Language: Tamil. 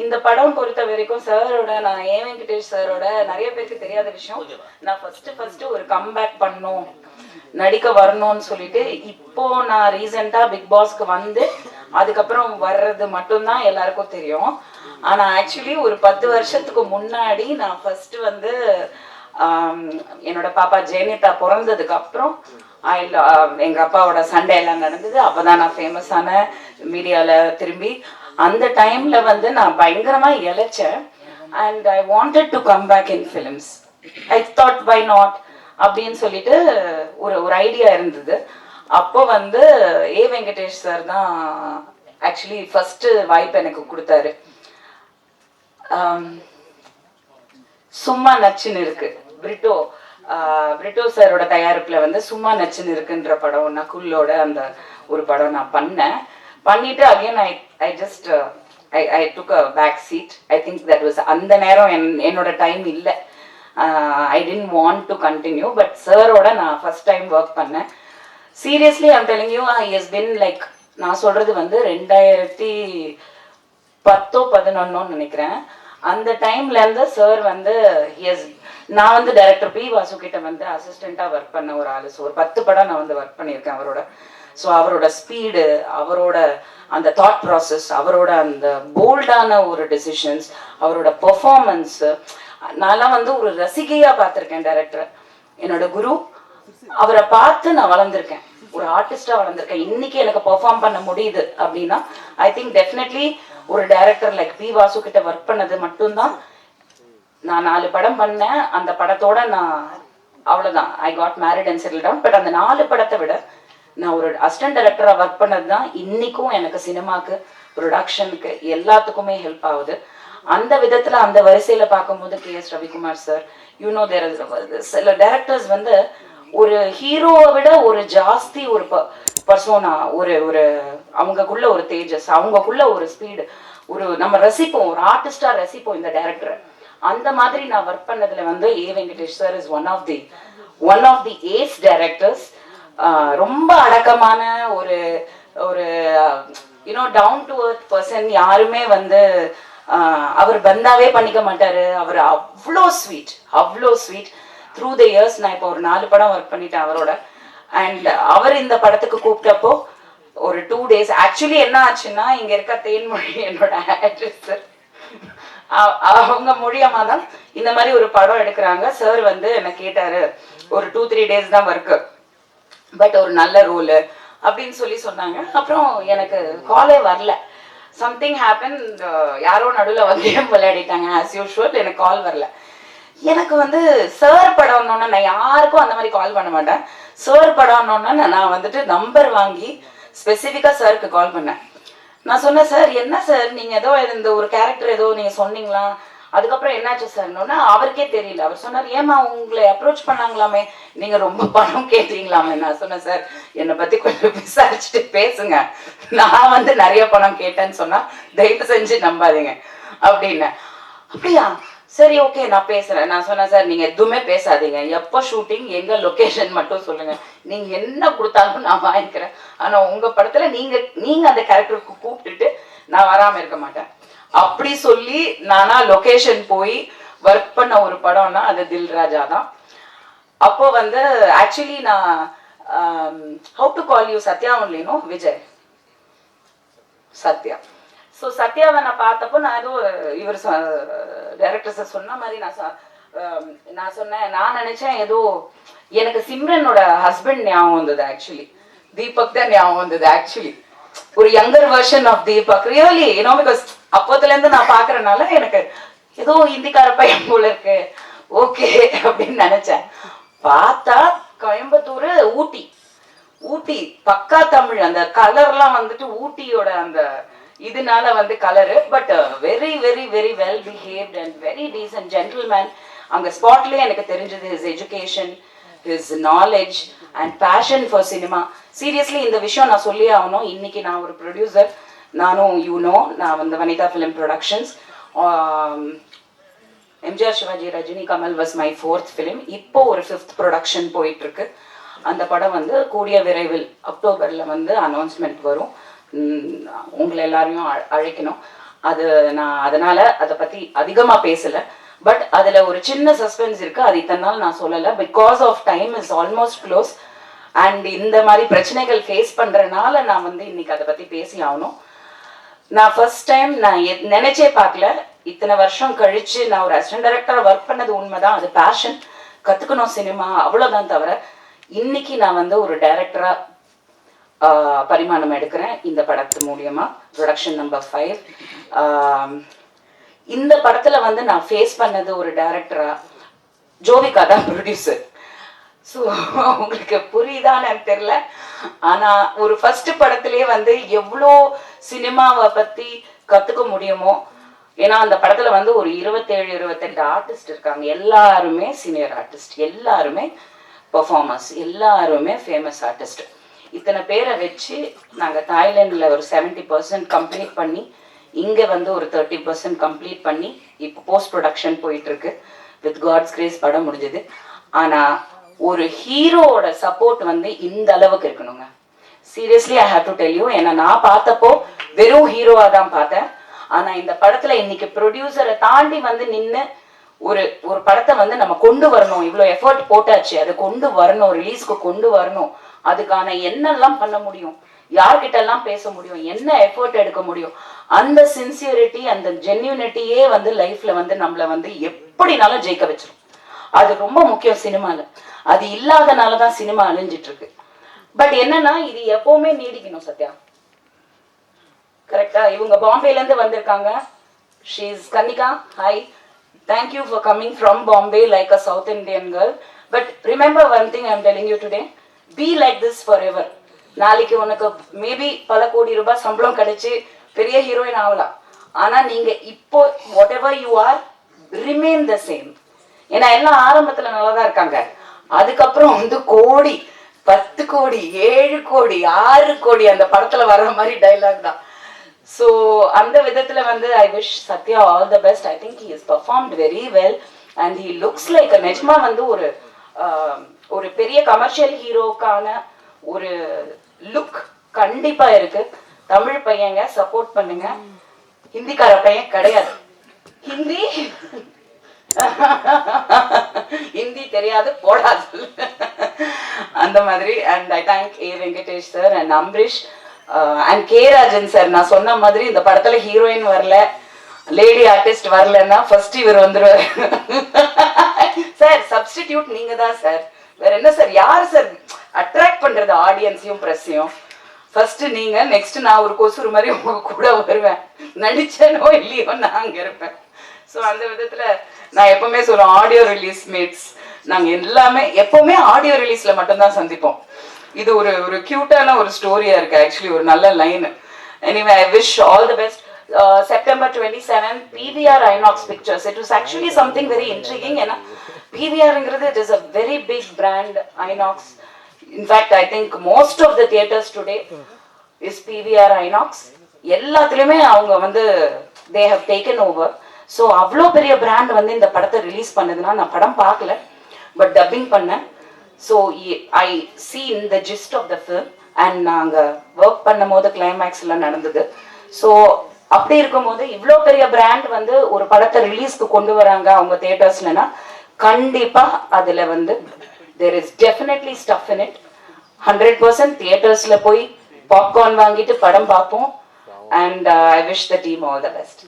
இந்த படம் பொறுத்த வரைக்கும் சாரோட, நான் ஏ வெங்கடேஷ் சாரோட நிறைய பேருக்கு தெரியாத விஷயம், நான் ஃபர்ஸ்ட் ஒரு கம்பேக் பண்ணும் நடிக்க வரணும்னு சொல்லிட்டு இப்போ நான் ரீசெண்டா பிக் பாஸ்க்கு வந்து அதுக்கப்புறம் வர்றது மட்டும்தான் எல்லாருக்கும் தெரியும். ஆனா ஆக்சுவலி ஒரு 10 வருஷத்துக்கு முன்னாடி நான் ஃபர்ஸ்ட் வந்து என்னோட பாப்பா ஜெயனிதா பிறந்ததுக்கு அப்புறம் எங்க அப்பாவோட சண்டே எல்லாம் நடந்தது. அப்பதான் நான் ஃபேமஸான மீடியால திரும்பி அந்த டைம்ல வந்து நான் பயங்கரமா இழைச்சேன். And I wanted to come back in films. I thought why not அப்படின்னு சொல்லிட்டு ஒரு ஐடியா இருந்தது. அப்போ வந்து ஏ வெங்கடேஷ் சார் தான் ஆக்சுவலி ஃபர்ஸ்ட் வாய்ப்பு எனக்கு கொடுத்தாரு. சும்மா நச்சுன்னு இருக்கு, பிரிட்டோ சாரோட தயாரிப்புல வந்து சும்மா நச்சுன்னு இருக்குன்ற படம், நகுலோட அந்த ஒரு படம் நான் பண்ணிட்டு again I just I took a back seat. I think that was அந்த நேரம் என்னோட டைம் இல்லை. I didn't want to continue. But சாரோட நான் ஃபர்ஸ்ட் டைம் ஒர்க் பண்ணேன். Seriously I'm telling you, I has been like, நான் சொல்றது வந்து 2010-11 நினைக்கிறேன். அந்த டைம்ல இருந்து சார் வந்து நான் வந்து டைரக்டர் பி வாசு கிட்ட வந்து அசிஸ்டண்டா ஒர்க் பண்ண ஒரு ஆளு. ஸோ ஒரு 10 படம் நான் வந்து ஒர்க் பண்ணியிருக்கேன் அவரோட. ஸோ அவரோட ஸ்பீடு, அவரோட அந்த தாட் ப்ராசஸ், அவரோட அந்த போல்டான ஒரு டெசிஷன்ஸ், அவரோட பெர்ஃபார்மன்ஸ், நான்லாம் வந்து ஒரு ரசிகையா பார்த்துருக்கேன் டைரக்டரை. என்னோட குரு, அவரை பார்த்து நான் வளர்ந்துருக்கேன், ஒரு ஆர்டிஸ்டா வளர்ந்துருக்கேன். இன்னைக்கு எனக்கு பெர்ஃபார்ம் பண்ண முடியுது அப்படின்னா ஐ திங்க் டெஃபினெட்லி ஒரு டைரக்டர் லைக் பி வாசு கிட்ட ஒர்க் பண்ணது மட்டும்தான். நான் 4 படம் பண்ணேன். அந்த படத்தோட நான் அவ்வளவுதான், I got married and settle down. But அந்த 4 படத்தை விட நான் ஒரு அசிஸ்டன்ட் டைரக்டரா ஒர்க் பண்ணது தான் இன்னைக்கும் எனக்கு சினிமாக்கு, ப்ரொடக்ஷனுக்கு, எல்லாத்துக்குமே ஹெல்ப் ஆகுது. அந்த விதத்துல அந்த வரிசையில பார்க்கும்போது KS ரவிக்குமார் சார், யூனோ தேர் சில டைரக்டர்ஸ் வந்து ஒரு ஹீரோவை விட ஒரு ஜாஸ்தி ஒரு பர்சோனா, ஒரு அவங்கக்குள்ள ஒரு தேஜஸ், அவங்கக்குள்ள ஒரு ஸ்பீடு, ஒரு நம்ம ரசிப்போம், ஒரு ஆர்டிஸ்டா ரசிப்போம் இந்த டைரக்டரை. அந்த மாதிரி நான் ஒர்க் பண்ணதுல வந்து A Venkatesh sir is one of the ace directors. ரொம்ப அடக்கமான ஒரு you know down to earth person. யாருமே வந்து அவர் பந்தாவே பண்ணிக்க மாட்டாரு. அவர் அவ்வளோ ஸ்வீட். த்ரூ த இயர்ஸ் நான் இப்போ ஒரு 4 படம் ஒர்க் பண்ணிட்டேன் அவரோட. அண்ட் அவர் இந்த படத்துக்கு கூப்பிட்டப்போ ஒரு 2 days ஆக்சுவலி என்ன ஆச்சுன்னா, இங்க இருக்க தேன்மொழி என்னோட ஆக்ட்ரஸ், அவங்க மூலியமா தான் இந்த மாதிரி ஒரு படம் எடுக்கிறாங்க. சார் வந்து என்ன கேட்டாரு, ஒரு 2-3 days தான் ஒர்க்கு, பட் ஒரு நல்ல ரோலு அப்படின்னு சொன்னாங்க. அப்புறம் எனக்கு காலே வரல. சம்திங் ஹேப்பன், யாரோ நடுவில் வந்து விளையாடிட்டாங்க ஆஸ் யூஷுவல். எனக்கு கால் வரல. எனக்கு வந்து சார் படம்னோன்னா, நான் யாருக்கும் அந்த மாதிரி கால் பண்ண மாட்டேன். சார் படம்னோன்னா நான் வந்துட்டு நம்பர் வாங்கி ஸ்பெசிஃபிக்கா சாருக்கு கால் பண்ணேன். நான் சொன்னேன், சார் என்ன சார் நீங்க ஏதோ இந்த ஒரு கேரக்டர் ஏதோ நீங்க சொன்னீங்களா, அதுக்கப்புறம் என்னாச்சு சார்னோன்னா அவருக்கே தெரியல. அவர் சொன்னார், ஏமா உங்களை அப்ரோச் பண்ணாங்களாமே, நீங்க ரொம்ப பணம் கேட்டீங்களாமே. நான் சொன்னேன், சார் என்னை பத்தி கொஞ்சம் விசாரிச்சுட்டு பேசுங்க, நான் வந்து நிறைய பணம் கேட்டேன்னு சொன்னா தயவு செஞ்சு நம்பாதீங்க அப்படின்னு. அப்படியா, சரி ஓகே நான் பேசுறேன். நான் சொன்னேன், சார் நீங்க எதுவுமே பேசாதீங்க, எப்போ ஷூட்டிங், எங்க லொகேஷன் மட்டும் சொல்லுங்க, நீங்க என்ன கொடுத்தாலும் நான் வாங்கிக்கிறேன். ஆனா உங்க படத்துல நீங்க அந்த கேரக்டருக்கு கூப்பிட்டுட்டு நான் வராம இருக்க மாட்டேன் அப்படி சொல்லி நானா லொகேஷன் போய் ஒர்க் பண்ண ஒரு படம்னா அது தில் ராஜா தான். அப்போ வந்து ஆக்சுவலி நான் how to call you Sathya ஒன்லினோ விஜய் சத்யா. ஸோ சத்யாவை நான் பார்த்தப்போ நான் ஏதோ இவர் டைரக்டர்ஸை சொன்ன மாதிரி நான் சொன்னேன், நான் நினைச்சேன் ஏதோ எனக்கு சிம்ரனோட ஹஸ்பண்ட் ஞாபகம் வந்தது. ஆக்சுவலி தீபக் தான் ஞாபகம் வந்தது. ஆக்சுவலி ஒரு younger version of Deepak, really you know, because அப்போத்துல இருந்து நான் பாக்குறதுனால எனக்கு ஏதோ ஹிந்திக்கார பையன் போல இருக்கு, ஓகே அப்படின்னு நினைச்சேன். பார்த்தா கோயம்புத்தூர், ஊட்டி பக்கா தமிழ். அந்த கலர்லாம் வந்துட்டு ஊட்டியோட அந்த இதனால வந்து colour, but very very very well behaved and very decent gentleman. அங்க ஸ்பாட்லயே எனக்கு தெரிஞ்சது his education, his knowledge and passion for cinema. Seriously இந்த விஷயம் நான் சொல்லி ஆகணும். இன்னைக்கு நான் ஒரு ப்ரொடியூசர், நானும் நான் வந்து Vanitha film productions. MGR Sivaji Rajini Kamal was my 4th film. இப்போ ஒரு 5th ப்ரொடக்ஷன் போயிட்டு இருக்கு. அந்த படம் வந்து கூடிய விரைவில் அக்டோபர்ல வந்து அனௌன்ஸ்மெண்ட் வரும். உங்களை எல்லாரையும் அழைக்கணும். அது நான் அதனால அதை பத்தி அதிகமா பேசல. பட் அதுல ஒரு சின்ன சஸ்பென்ஸ் இருக்கு, அது இத்தனை நாள் நான் சொல்லல. Because of time is almost close and இந்த மாதிரி பிரச்சனைகள் ஃபேஸ் பண்றதுனால நான் வந்து இன்னைக்கு அதை பத்தி பேசி ஆகணும். நான் ஃபர்ஸ்ட் டைம் நான் நினைச்சே பார்க்கல, இத்தனை வருஷம் கழிச்சு நான் ஒரு அசிஸ்டன்ட் டைரக்டரா ஒர்க் பண்ணது உண்மைதான், அது பேஷன், கத்துக்கணும் சினிமா அவ்வளவுதான். தவிர இன்னைக்கு நான் வந்து ஒரு டைரக்டரா பரிமாணம் எடுக்கிறேன் இந்த படத்து மூலியமா. Production number 5. இந்த படத்துல வந்து நான் ஃபேஸ் பண்ணது ஒரு டைரக்டரா, ஜோவிகா தான் ப்ரொடியூசர். ஸோ உங்களுக்கு புரியுதான்னு எனக்கு தெரியல. ஆனா ஒரு ஃபர்ஸ்ட் படத்திலே வந்து எவ்வளோ சினிமாவை பத்தி கத்துக்க முடியுமோ. ஏன்னா அந்த படத்துல வந்து ஒரு 27-28 ஆர்டிஸ்ட் இருக்காங்க, எல்லாருமே சீனியர் ஆர்டிஸ்ட், எல்லாருமே பெர்ஃபார்மர்ஸ், எல்லாருமே ஃபேமஸ் ஆர்டிஸ்ட். இத்தனை பேரை வச்சு நாங்கள் தாய்லாண்டில் ஒரு 70% கம்ப்ளீட் பண்ணி, இங்கே வந்து ஒரு 30% கம்ப்ளீட் பண்ணி இப்போ போஸ்ட் ப்ரொடக்ஷன் போயிட்டு இருக்கு. வித் காட்ஸ் கிரேஸ் படம் முடிஞ்சது. ஆனால் ஒரு ஹீரோவோட சப்போர்ட் வந்து இந்த அளவுக்கு இருக்கணுங்க. Seriously I have to tell you. ஏன்னா நான் பார்த்தப்போ வெறும் ஹீரோவாக தான் பார்த்தேன். ஆனால் இந்த படத்தில் இன்னைக்கு ப்ரொடியூசரை தாண்டி வந்து நின்று ஒரு ஒரு படத்தை வந்து நம்ம கொண்டு வரணும், இவ்வளோ எஃபர்ட் போட்டாச்சு, அதை கொண்டு வரணும், ரிலீஸ்க்கு கொண்டு வரணும், அதுக்கான என்னெல்லாம் பண்ண முடியும், யார்கிட்ட எல்லாம் பேச முடியும், என்ன எஃபர்ட் எடுக்க முடியும், அந்த சின்சியரிட்டி அந்த ஜென்யூனிட்டியே வந்து லைஃப்ல வந்து நம்மள வந்து எப்படினாலும் ஜெயிக்க வச்சிரும். அது ரொம்ப முக்கியம் சினிமால. அது இல்லாதனாலதான் சினிமா அழிஞ்சிட்டு இருக்கு. பட் என்னன்னா இது எப்பவுமே நீடிக்கணும். சத்யா கரெக்டா? இவங்க பாம்பேல இருந்து வந்திருக்காங்க. She is Kannika. Hi, thank you for coming from Bombay like a South Indian girl. But remember one thing I am telling you today, be like this forever. நாளைக்கு உனக்கு மேபி பல கோடி ரூபாய் சம்பளம் கிடைச்சு பெரிய ஹீரோயின் ஆகலாம். ஆனா நீங்க இப்போ whatever you are, remain the same. ஏன்னா எல்லாம் ஆரம்பத்துல நல்லாதான் இருக்காங்க, அதுக்கப்புறம் வந்து கோடி, 10 கோடி, 7 கோடி, 6 கோடி அந்த படத்துல வர்ற மாதிரி டைலாக் தான். ஸோ அந்த விதத்துல வந்து I wish Sathya all the best. I think he is performed very well and he looks like நிஜமா வந்து ஒரு பெரிய கமர்ஷியல் ஹீரோக்கான ஒரு லுக் கண்டிப்பா இருக்கு. தமிழ் பையங்க சப்போர்ட் பண்ணுங்க, ஹிந்திக்கார பையன் கிடையாது. ஹிந்தி ஹிந்தி தெரியாது போடாது அந்த மாதிரி. And I thank A Venkatesh sir and Ambareesh and K Rajan sir. நான் சொன்ன மாதிரி இந்த படத்துல ஹீரோயின் வரல, லேடி ஆர்டிஸ்ட் வரலன்னா ஃபர்ஸ்ட் இவர் வந்துருவாரு. சார் சப்ஸ்டிடியூட் நீங்க தான் சார், வேற என்ன சார், யாரு சார் அட்ராக்ட் பண்றது ஆடியன்ஸையும் பிரஸ்ஸையும்? ஃபர்ஸ்ட் நீங்க, நெக்ஸ்ட் நான் ஒரு கொசுறு மாதிரி உங்க கூட வருவேன், நடிச்சனோ இல்லையோ நான் அங்க இருப்பேன். ஸோ அந்த விதத்துல நான் எப்பவுமே சொல்லுவேன், ஆடியோ ரிலீஸ் மேட்ஸ் நாங்க எல்லாமே எப்பவுமே ஆடியோ ரிலீஸ்ல மட்டும்தான் சந்திப்போம். இது ஒரு கியூட்டான ஒரு ஸ்டோரியா இருக்கு, ஆக்சுவலி ஒரு நல்ல line. Anyway I wish all the best. September 27 PVR Inox Pictures. It was actually something very intriguing. ஏன்னா PVRங்கிறது it is a very big brand, Inox. In fact, I think most of the theaters today is PVR Inox. எல்லாத்துலயுமே அவங்க வந்து they have taken over. So அவ்வளோ பெரிய பிராண்ட் வந்து இந்த படத்தை ரிலீஸ் பண்ணதுன்னா, நான் படம் பார்க்கல பட் டப்பிங் பண்ணேன். So I see in the gist of the film and நாங்கள் ஒர்க் பண்ணும் போது கிளைமேக்ஸ் எல்லாம் நடந்தது. ஸோ அப்படி இருக்கும்போது இவ்வளோ பெரிய பிராண்ட் வந்து ஒரு படத்தை ரிலீஸ்க்கு கொண்டு வராங்க அவங்க தியேட்டர்ஸ்லன்னா, கண்டிப்பா அதுல வந்து there is definitely stuff in it. 100% தியேட்டர்ஸ்ல போய் பாப்கார்ன் வாங்கிட்டு படம் பார்ப்போம். And I wish the team all the best.